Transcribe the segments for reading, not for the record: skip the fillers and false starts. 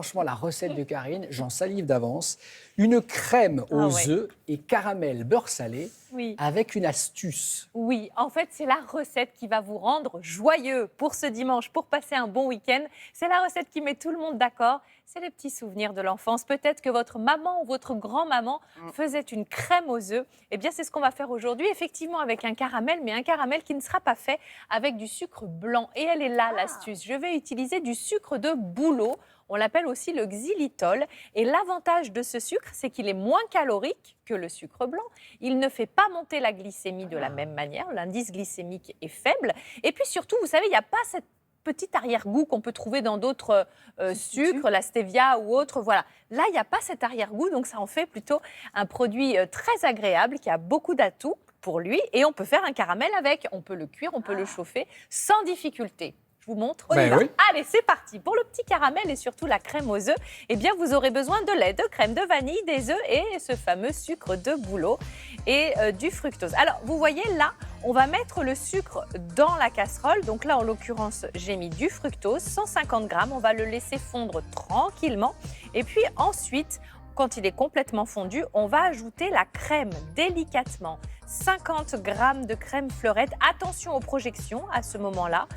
Franchement, la recette de Karine, j'en salive d'avance. Une crème aux œufs et caramel beurre salé Oui. avec une astuce. Oui, en fait, c'est la recette qui va vous rendre joyeux pour ce dimanche, pour passer un bon week-end. C'est la recette qui met tout le monde d'accord. C'est les petits souvenirs de l'enfance. Peut-être que votre maman ou votre grand-maman faisait une crème aux œufs. Eh bien, c'est ce qu'on va faire aujourd'hui, effectivement, avec un caramel, mais un caramel qui ne sera pas fait avec du sucre blanc. Et elle est là, l'astuce. Je vais utiliser du sucre de bouleau. On l'appelle aussi le xylitol. Et l'avantage de ce sucre, c'est qu'il est moins calorique que le sucre blanc. Il ne fait pas monter la glycémie de la même manière. L'indice glycémique est faible. Et puis surtout, vous savez, il n'y a pas cette petit arrière-goût qu'on peut trouver dans d'autres sucres, la stevia ou autre. Voilà. Là, il n'y a pas cet arrière-goût, donc ça en fait plutôt un produit très agréable qui a beaucoup d'atouts pour lui. Et on peut faire un caramel avec. On peut le cuire, on peut le chauffer sans difficulté. Je vous montre. On y va. Oui. Allez, c'est parti. Pour le petit caramel et surtout la crème aux œufs, eh bien, vous aurez besoin de lait, de crème, de vanille, des œufs et ce fameux sucre de bouleau et du fructose. Alors, vous voyez là, on va mettre le sucre dans la casserole. Donc là, en l'occurrence, j'ai mis du fructose, 150 grammes. On va le laisser fondre tranquillement. Et puis ensuite, quand il est complètement fondu, on va ajouter la crème délicatement. 50 grammes de crème fleurette. Attention aux projections à ce moment-là.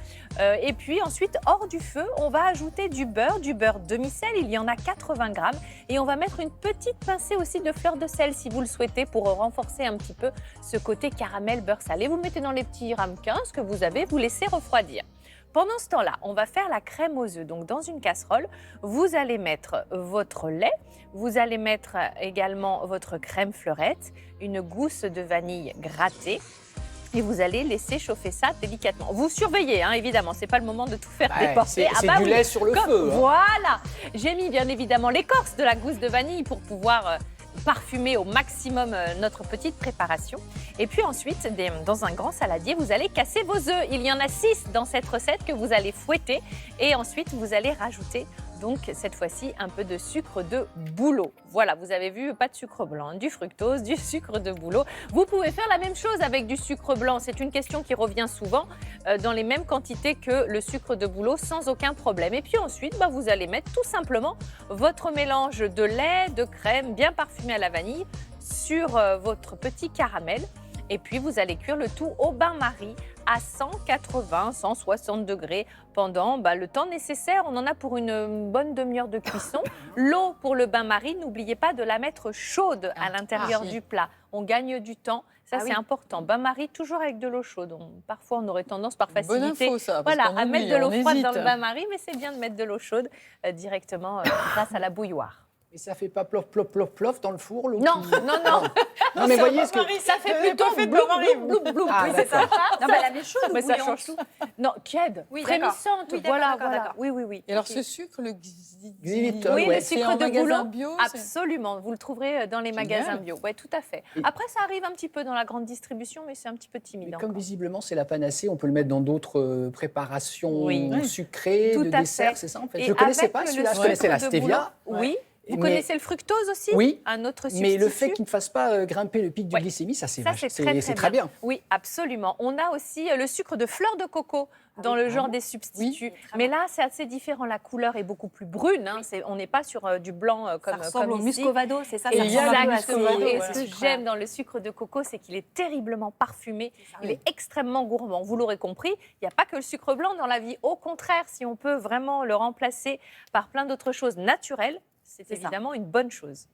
Et puis ensuite, hors du feu, on va ajouter du beurre demi-sel. Il y en a 80 grammes. Et on va mettre une petite pincée aussi de fleur de sel si vous le souhaitez pour renforcer un petit peu ce côté caramel beurre salé. Vous le mettez dans les petits ramequins, ce que vous avez, vous laissez refroidir. Pendant ce temps-là, on va faire la crème aux œufs. Donc, dans une casserole, vous allez mettre votre lait, vous allez mettre également votre crème fleurette, une gousse de vanille grattée. Et vous allez laisser chauffer ça délicatement. Vous surveillez, hein, évidemment, c'est pas le moment de tout faire déporter. C'est du lait sur le feu. Voilà. J'ai mis bien évidemment l'écorce de la gousse de vanille pour pouvoir parfumer au maximum notre petite préparation. Et puis ensuite, dans un grand saladier, vous allez casser vos œufs. Il y en a 6 dans cette recette que vous allez fouetter. Et ensuite, vous allez rajouter donc cette fois-ci un peu de sucre de bouleau. Voilà, vous avez vu, pas de sucre blanc, du fructose, du sucre de bouleau. Vous pouvez faire la même chose avec du sucre blanc. C'est une question qui revient souvent dans les mêmes quantités que le sucre de bouleau sans aucun problème. Et puis ensuite, vous allez mettre tout simplement votre mélange de lait, de crème bien parfumé à la vanille sur votre petit caramel. Et puis, vous allez cuire le tout au bain-marie à 180, 160 degrés pendant le temps nécessaire. On en a pour une bonne demi-heure de cuisson. L'eau pour le bain-marie, n'oubliez pas de la mettre chaude à l'intérieur du plat. On gagne du temps. Ça, c'est important. Bain-marie, toujours avec de l'eau chaude. Parfois, on aurait tendance par facilité Bonne info, ça, à mettre de l'eau froide hésite. dans le bain-marie, mais c'est bien de mettre de l'eau chaude directement grâce à la bouilloire. Et ça fait pas plof, plof, plof, plof dans le four l'eau Non, non. Non, mais voyez ce que... Ça fait plutôt bloum. Ah, Oui, c'est ça. Non, mais elle est chaude ou Mais ça bouillante? change tout. Non, tiède, Oui, d'accord. frémissante. Oui, d'accord, Voilà. d'accord. Oui. Et alors, Ok. ce sucre, le Xylitol, Oui, ouais. le c'est sucre en de magasin bouleau, bio, absolument. Vous le trouverez dans les Génial. magasins bio. Oui, tout à fait. Et- Après, ça arrive un petit peu dans la grande distribution, mais c'est un petit peu timide Mais encore. comme visiblement c'est la panacée, on peut le mettre dans d'autres préparations Oui. sucrées, Tout de à desserts, fait. c'est ça en fait. Et Je ne connaissais avec pas le celui-là, je sucre connaissais la de stevia. bouleau, oui. Vous Mais- connaissez le fructose aussi? Oui. Un autre substitut. Mais le fait qu'il ne fasse pas grimper le pic de Ouais. glycémie, ça c'est Ça, vache- c'est très bien. Oui, absolument. On a aussi le sucre de fleur de coco dans le genre des substituts. Mais là, c'est assez différent. La couleur est beaucoup plus brune. Hein. On n'est pas sur du blanc comme Ça ressemble au ici. muscovado, c'est ça? Et Ça il y a ressemble le un peu à ce- muscovado, Et voilà. ce que j'aime dans le sucre de coco, c'est qu'il est terriblement parfumé. Il est extrêmement gourmand. Vous l'aurez compris, il n'y a pas que le sucre blanc dans la vie. Au contraire, si on peut vraiment le remplacer par plein d'autres choses naturelles, c'est C'est ça. évidemment une bonne chose.